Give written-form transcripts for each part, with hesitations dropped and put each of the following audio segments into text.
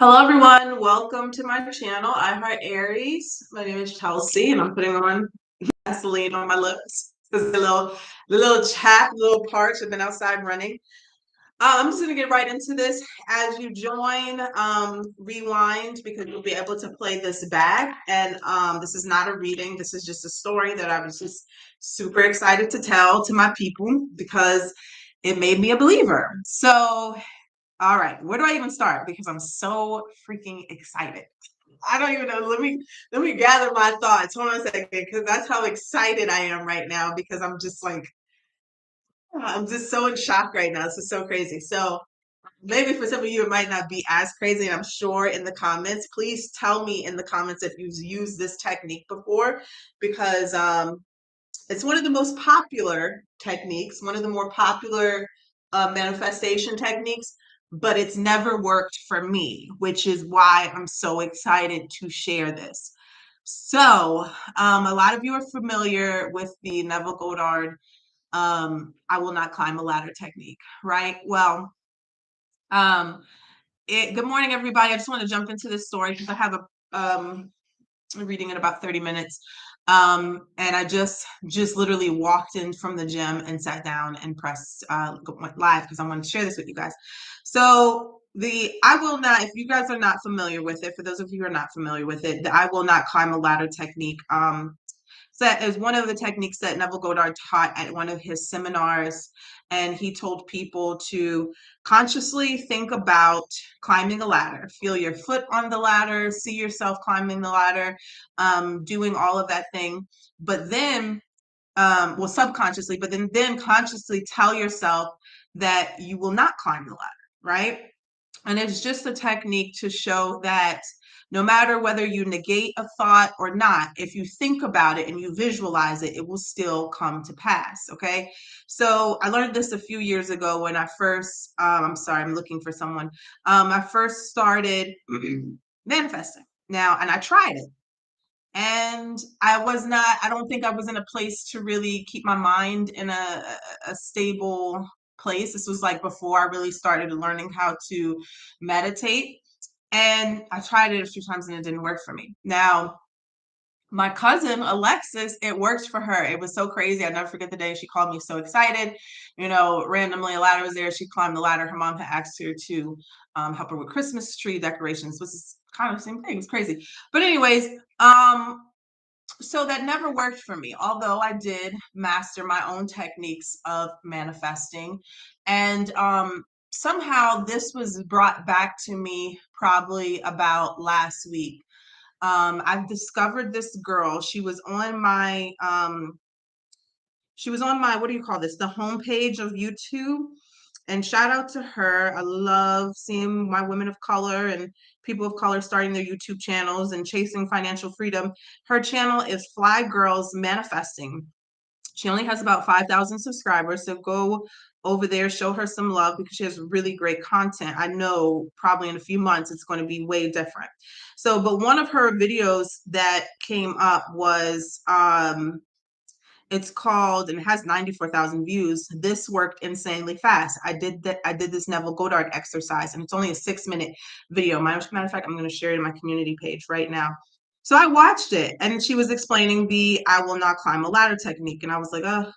Hello everyone, welcome to my channel, I Heart Aries. My name is Chelsea and I'm putting on Vaseline on my lips. The little chapped, little parts. I've been outside running. I'm just gonna get right into this. As you join, rewind because you'll be able to play this back. And this is not a reading, this is just a story that I was just super excited to tell to my people because it made me a believer. So all right, where do I even start? Because I'm so freaking excited. I don't even know. Let me gather my thoughts. Hold on a second, because that's how excited I am right now. Because I'm just so in shock right now. This is so crazy. So maybe for some of you it might not be as crazy. And I'm sure in the comments, please tell me in the comments if you've used this technique before, because it's one of the most popular techniques, one of the more popular manifestation techniques, but it's never worked for me, which is why I'm so excited to share this. So, a lot of you are familiar with the Neville Goddard I will not climb a ladder technique, right? Well, um, good morning, everybody. I just want to jump into this story because I have a reading in about 30 minutes. And I just literally walked in from the gym and sat down and pressed went live because I want to share this with you guys. So the I will not, if you guys are not familiar with it, for those of you who are not familiar with it, the I will not climb a ladder technique. So that is one of the techniques that Neville Goddard taught at one of his seminars. And he told people to consciously think about climbing a ladder, feel your foot on the ladder, see yourself climbing the ladder, doing all of that thing. But then, well, subconsciously, but then consciously tell yourself that you will not climb the ladder, right? And it's just a technique to show that no matter whether you negate a thought or not, if you think about it and you visualize it, it will still come to pass. Okay. So I learned this a few years ago when I first, I'm sorry, I'm looking for someone. I first started manifesting now, and I tried it. And I don't think I was in a place to really keep my mind in a stable place. This was like before I really started learning how to meditate. And I tried it a few times and it didn't work for me. Now, my cousin Alexis, it worked for her. It was so crazy. I never forget the day she called me so excited. Randomly a ladder was there. She climbed the ladder. Her mom had asked her to help her with Christmas tree decorations, which is kind of the same thing. It's crazy. But anyways, so that never worked for me, although I did master my own techniques of manifesting. And somehow this was brought back to me probably about last week. I've discovered this girl. She was on my, what do you call this? The homepage of YouTube. And shout out to her. I love seeing my women of color and people of color starting their YouTube channels and chasing financial freedom. Her channel is Fly Girls Manifesting. She only has about 5,000 subscribers. So go over there, show her some love because she has really great content. I know probably in a few months it's going to be way different. So, but one of her videos that came up was it's called, and it has 94,000 views. This worked insanely fast. I did this Neville Goddard exercise, and it's only a 6-minute video. Matter of fact, I'm going to share it in my community page right now. So I watched it, and she was explaining the I will not climb a ladder technique, and I was like, oh,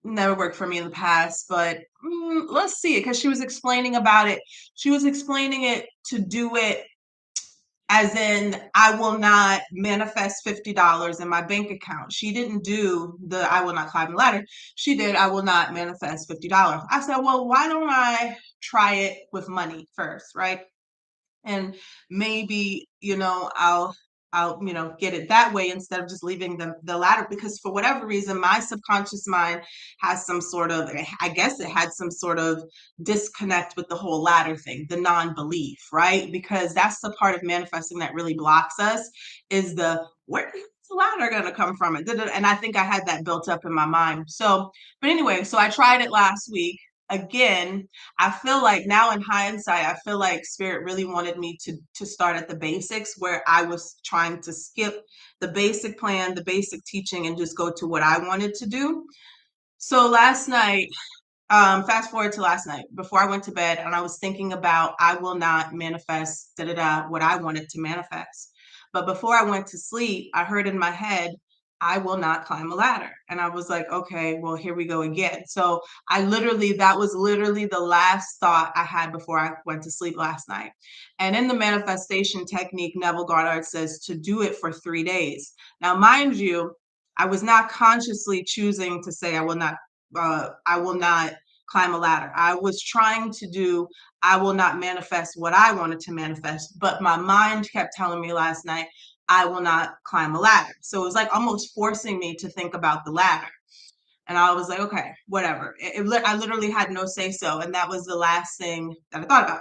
never worked for me in the past, but let's see it, because she was explaining about it. She was explaining it to do it as in I will not manifest $50 in my bank account. She didn't do the I will not climb the ladder. She did I will not manifest $50. I said, well, why don't I try it with money first, right? And maybe, I'll get it that way instead of just leaving the ladder, because for whatever reason my subconscious mind has some sort of, I guess it had some sort of disconnect with the whole ladder thing, the non-belief, right? Because that's the part of manifesting that really blocks us, is the where is the ladder gonna come from? And I think I had that built up in my mind. So, but anyway, so I tried it last week. Again, I feel like now in hindsight, I feel like Spirit really wanted me to start at the basics, where I was trying to skip the basic plan, the basic teaching, and just go to what I wanted to do. So last night, fast forward to last night before I went to bed, and I was thinking about I will not manifest what I wanted to manifest. But before I went to sleep, I heard in my head, I will not climb a ladder. And I was like, okay, well, here we go again. So that was literally the last thought I had before I went to sleep last night. And in the manifestation technique, Neville Goddard says to do it for 3 days. Now, mind you, I was not consciously choosing to say I will not climb a ladder. I was trying to do, I will not manifest what I wanted to manifest, but my mind kept telling me last night, I will not climb a ladder. So it was like almost forcing me to think about the ladder. And I was like, okay, whatever. I literally had no say so. And that was the last thing that I thought about.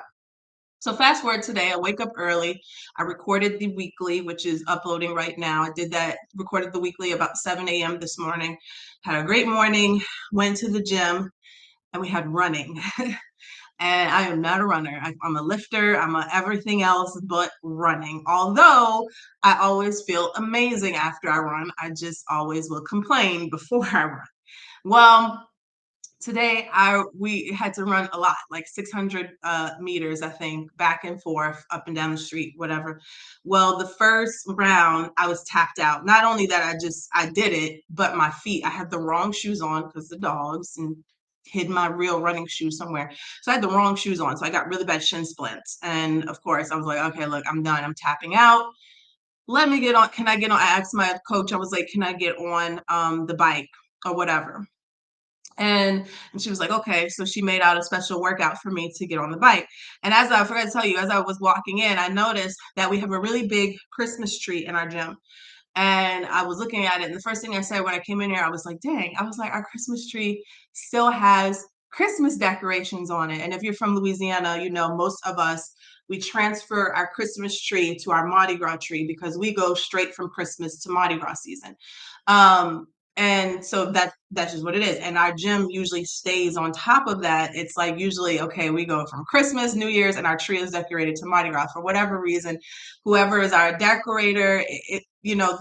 So fast forward today, I wake up early. I recorded the weekly, which is uploading right now. I recorded the weekly about 7 a.m. this morning. Had a great morning, went to the gym, and we had running. And I am not a runner. I'm a lifter. I'm a everything else but running. Although I always feel amazing after I run, I just always will complain before I run. Well, today we had to run a lot, like 600 meters, I think, back and forth, up and down the street, whatever. Well, the first round I was tapped out. Not only that I did it, but my feet, I had the wrong shoes on because the dogs, and hid my real running shoes somewhere. So I had the wrong shoes on. So I got really bad shin splints. And of course I was like, okay, look, I'm done. I'm tapping out. Let me get on. Can I get on? I asked my coach, I was like, can I get on the bike or whatever? And she was like, okay. So she made out a special workout for me to get on the bike. And as I forgot to tell you, as I was walking in, I noticed that we have a really big Christmas tree in our gym. And I was looking at it, and the first thing I said when I came in here, I was like, dang, I was like, our Christmas tree still has Christmas decorations on it. And if you're from Louisiana, you know, most of us, we transfer our Christmas tree to our Mardi Gras tree because we go straight from Christmas to Mardi Gras season. Um, and so that's just what it is. And our gym usually stays on top of that. It's like usually, okay, we go from Christmas, New Year's, and our tree is decorated to Mardi Gras for whatever reason. Whoever is our decorator,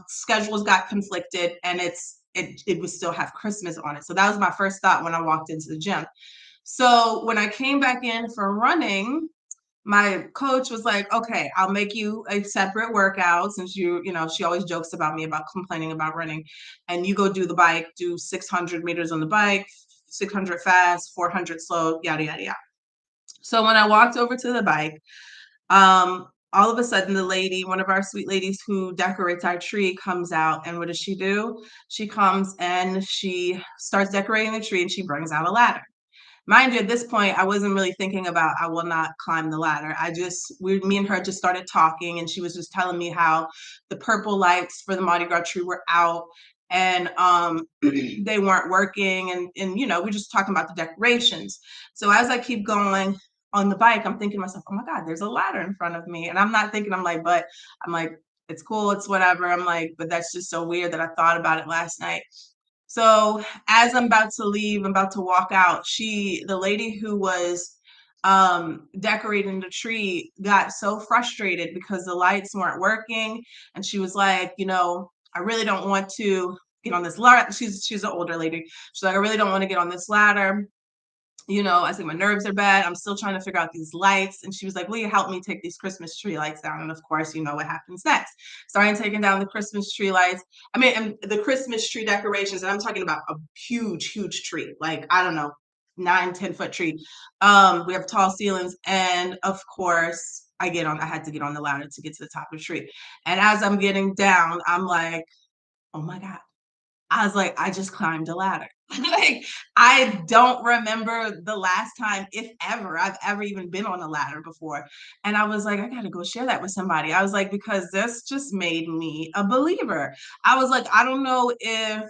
schedules got conflicted, and it would still have Christmas on it. So that was my first thought when I walked into the gym. So when I came back in for running, my coach was like, okay, I'll make you a separate workout since she always jokes about me about complaining about running. And you go do the bike, do 600 meters on the bike, 600 fast, 400 slow, yada, yada, yada. So when I walked over to the bike, all of a sudden the lady, one of our sweet ladies who decorates our tree, comes out, and what does she do? She comes and she starts decorating the tree, and she brings out a ladder. Mind you, at this point, I wasn't really thinking about I will not climb the ladder. Me and her just started talking, and she was just telling me how the purple lights for the Mardi Gras tree were out, and they weren't working, and we're just talking about the decorations. So as I keep going on the bike, I'm thinking to myself, oh my God, there's a ladder in front of me. And I'm not thinking, I'm like, it's cool, it's whatever. I'm like, but that's just so weird that I thought about it last night. So as I'm about to leave, I'm about to walk out, the lady who was decorating the tree got so frustrated because the lights weren't working. And she was like, I really don't want to get on this ladder. She's an older lady. She's like, I really don't want to get on this ladder. I think my nerves are bad. I'm still trying to figure out these lights. And she was like, will you help me take these Christmas tree lights down? And of course, you know what happens next. Starting taking down the Christmas tree lights. I mean, and the Christmas tree decorations, and I'm talking about a huge, huge tree. Like, I don't know, 9-10 foot tree. We have tall ceilings. And of course, I had to get on the ladder to get to the top of the tree. And as I'm getting down, I'm like, oh my God. I was like, I just climbed a ladder. Like, I don't remember the last time, if ever, I've ever even been on a ladder before. And I was like, I gotta go share that with somebody. I was like, because this just made me a believer. I was like, I don't know if,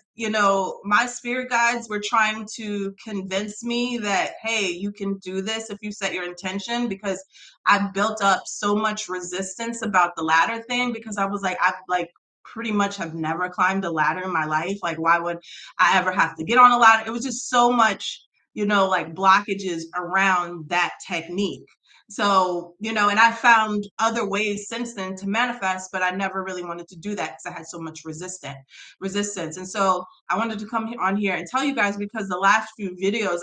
my spirit guides were trying to convince me that, hey, you can do this if you set your intention, because I built up so much resistance about the ladder thing, because I was like, I've like pretty much have never climbed a ladder in my life. Like, why would I ever have to get on a ladder? It was just so much, like blockages around that technique. So, and I found other ways since then to manifest, but I never really wanted to do that because I had so much resistance. And so I wanted to come on here and tell you guys, because the last few videos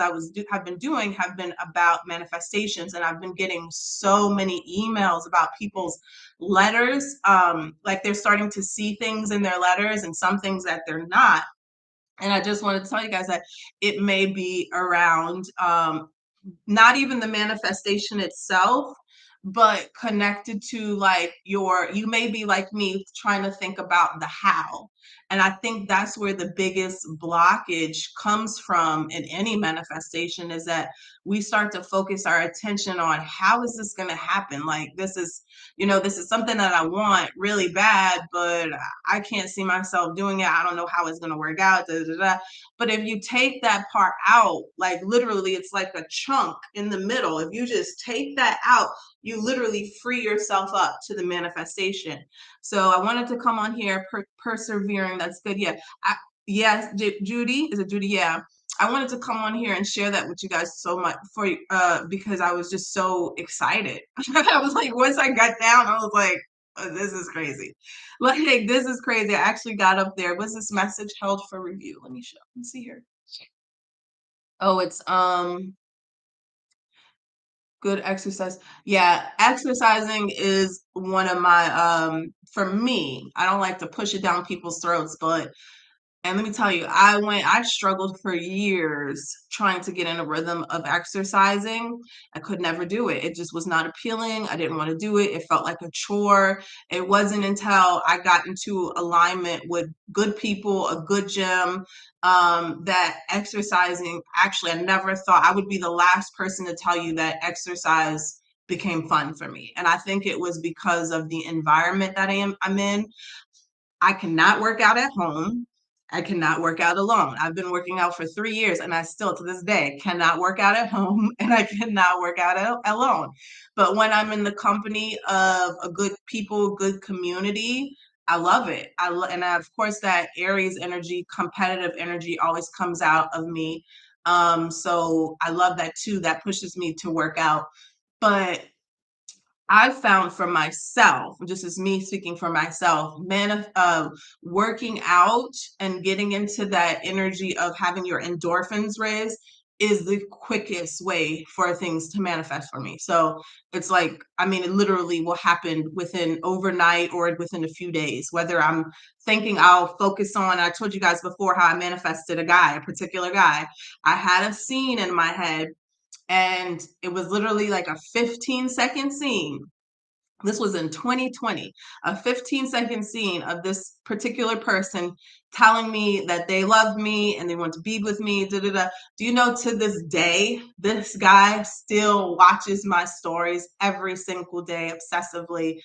have been doing have been about manifestations, and I've been getting so many emails about people's letters. Like they're starting to see things in their letters and some things that they're not. And I just wanted to tell you guys that it may be around not even the manifestation itself, but connected to like you may be like me trying to think about the how. And I think that's where the biggest blockage comes from in any manifestation, is that we start to focus our attention on how is this going to happen? Like this is something that I want really bad, but I can't see myself doing it. I don't know how it's going to work out. Da, da, da. But if you take that part out, like literally, it's like a chunk in the middle. If you just take that out, you literally free yourself up to the manifestation. So I wanted to come on here, persevering. That's good. Yeah. Yes, Judy. Is it Judy? Yeah. I wanted to come on here and share that with you guys so much because I was just so excited. I was like, once I got down, I was like, oh, this is crazy. Like, this is crazy. I actually got up there. Was this message held for review? Let me show. Let's see here. Oh, it's good exercise. Yeah, exercising is one of my for me, I don't like to push it down people's throats, but and let me tell you, I struggled for years trying to get in a rhythm of exercising. I could never do it. It just was not appealing. I didn't want to do it. It felt like a chore. It wasn't until I got into alignment with good people, a good gym, that exercising, actually, I never thought I would be the last person to tell you that exercise became fun for me. And I think it was because of the environment that I'm in. I cannot work out at home. I cannot work out alone. I've been working out for 3 years and I still to this day cannot work out at home and I cannot work out alone. But when I'm in the company of a good people, good community, I love it. Of course that Aries energy, competitive energy always comes out of me. So I love that too. That pushes me to work out. But I found for myself, just as me speaking for myself, working out and getting into that energy of having your endorphins raised is the quickest way for things to manifest for me. So it's like, I mean, it literally will happen within overnight or within a few days, whether I'm thinking I'll focus on, I told you guys before how I manifested a particular guy. I had a scene in my head and it was literally like a 15-second scene. This was in 2020, a 15-second scene of this particular person telling me that they love me and they want to be with me. Da, da, da. Do you know, to this day, this guy still watches my stories every single day obsessively.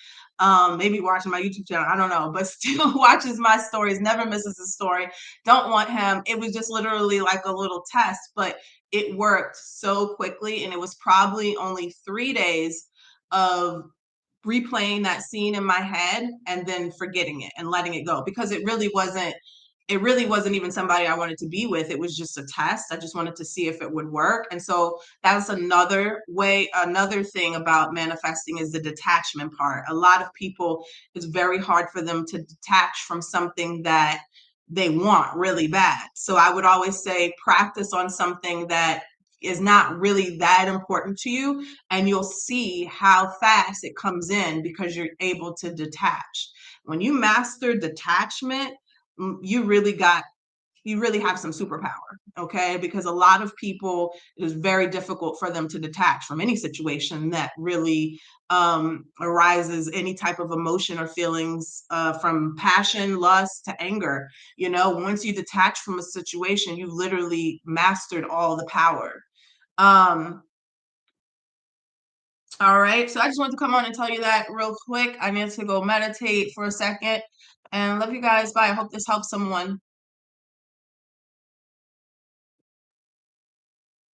Maybe watching my YouTube channel, I don't know, but still watches my stories, never misses a story. Don't want him. It was just literally like a little test, but it worked so quickly. And it was probably only 3 days of replaying that scene in my head and then forgetting it and letting it go, because it really wasn't even somebody I wanted to be with. It was just a test. I just wanted to see if it would work. And so that's another thing about manifesting is the detachment part. A lot of people, it's very hard for them to detach from something that they want really bad. So I would always say practice on something that is not really that important to you, and you'll see how fast it comes in because you're able to detach. When you master detachment, you really have some superpower, okay? Because a lot of people, it is very difficult for them to detach from any situation that really arises any type of emotion or feelings, from passion, lust to anger. Once you detach from a situation, you literally mastered all the power. Um, all right, so I just wanted to come on and tell you that real quick. I need to go meditate for a second. And love you guys. Bye. I hope this helps someone.